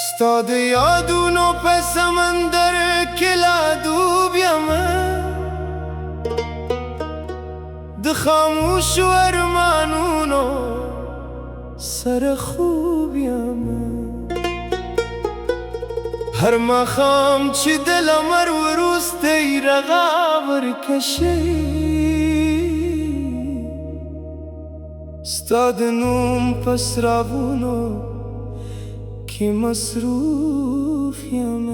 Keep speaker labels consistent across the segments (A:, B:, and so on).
A: ستا د یادونو په سمندر کې لا ډوب یم، د خاموشو ارمانونو سره خوب یم. هر ماښام چې د لمر وروستی رغا ورکشي، ستا د نوم په څراغونو کې مصروف یم.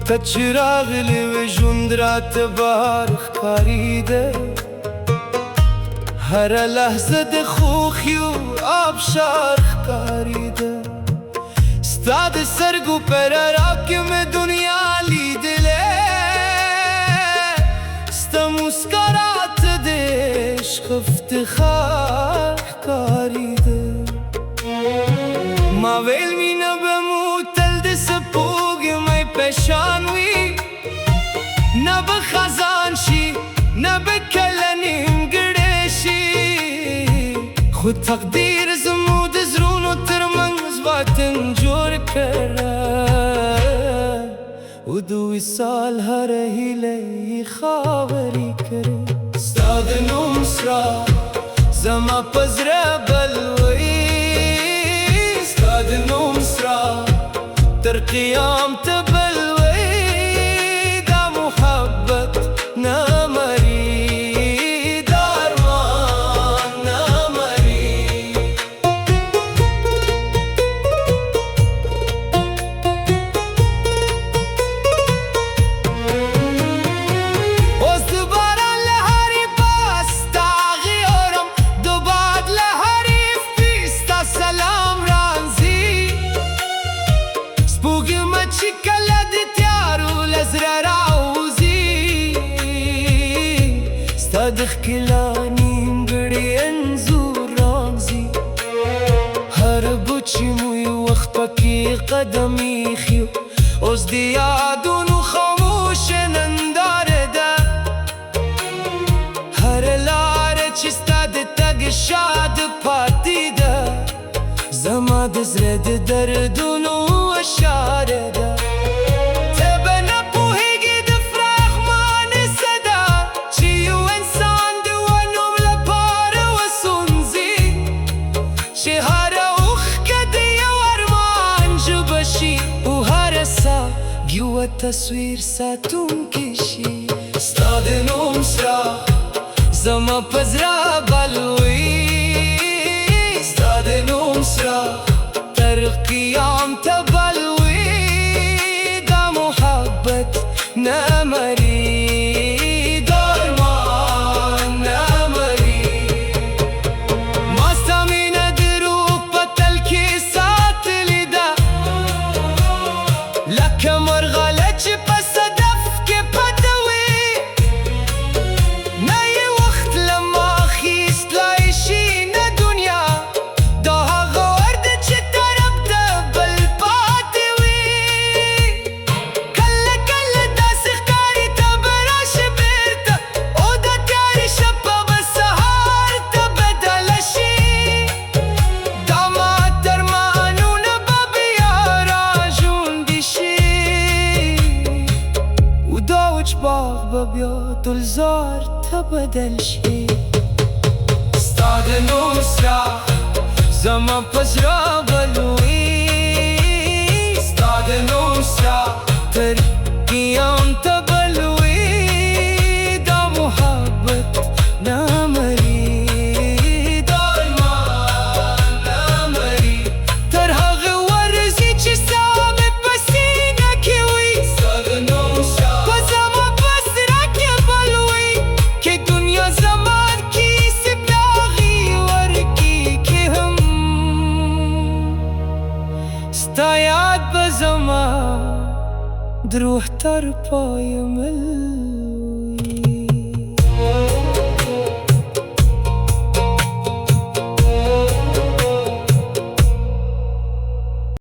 A: ته چې راغلې وې ژوند راته بهار ښکارېده، هره لحظه د خوښیو آبشار ښکارېده. ستا د سترګو په رڼا کې مې دنیا لیدلې، ستا موسکا راته د عشق افتخار ښکارېده. ما ویل مینه به مو تل د سپوږمۍ په شان وي، نه به خزان شي نه به کله نیمګړی شي، خو تقدیر زموږ د زړونو ترمنځ باطن جوړ کړه، او د وصال هره هیله یې خاورې کړه. ستا د نوم څراغ زما په زړه بل وي، ستا د نوم څراغ تر قیام ته بل وي. دا محبت نه مري، دا ارمان نه مري. اوس د باران له هرې پاس ستا غیورم، د باد له هرې افقي ستا سلام رانځي. سپوږمۍ چې کله د تیارو له زړه راوځي، ستا د ښکلا نیمګړی انځور رانځي. هر بوچې مو یو وخت پکې قدم ایښی، اوس د یادونو خاموشه ننداره ده. هره لاره چې ستا د تګ شاده پاتې ده، زما د زړه د دردونو اشاره ده. ته به نه پوهېږې د فراخمانې څه ده، چې یو انسان د یوه نوم لپاره وسونځي، چې هره اوښکه د یو ارمان ژبه شي، او هره ساه یوه تصویر ساتونکی شي. ستا د نوم څراغ زما په زړه بل وي، ستا د نوم څراغ تر قیام ته بل وي. دا محبت نه مري، دا ارمان نه مري. ما ستا مینه د روح په تل کې ساتلې ده، لکه مرغله چې په صدف کې پټه وي. نه یې وخت له ما اخیستلی شي نه دنیا، دا هغه ور ده چې طرف ته بل پاتې وي. کله کله داسې ښکاري ته به راشې بېرته، او دا تیارې شپه به سهار ته بدله شي. دا مات ارمانونه به بیا راژوندي شي، او دا وچ باغ به بیا ګلزار ته بدل شي. ستا د نوم څراغ زما په زړه بل وي، ستا د نوم څراغ تر قیام ته بل وي. دا محبت نه مري، دا ارمان نه مري. تر هغه ورځې چې ستا مې په سینه کې وي، ستا د نوم څراغ په زما په زړه کې بل وي. که دنیا زمان کې سپلاغي ورکي، که هم ستا یاد به زما د روح تر پایه مل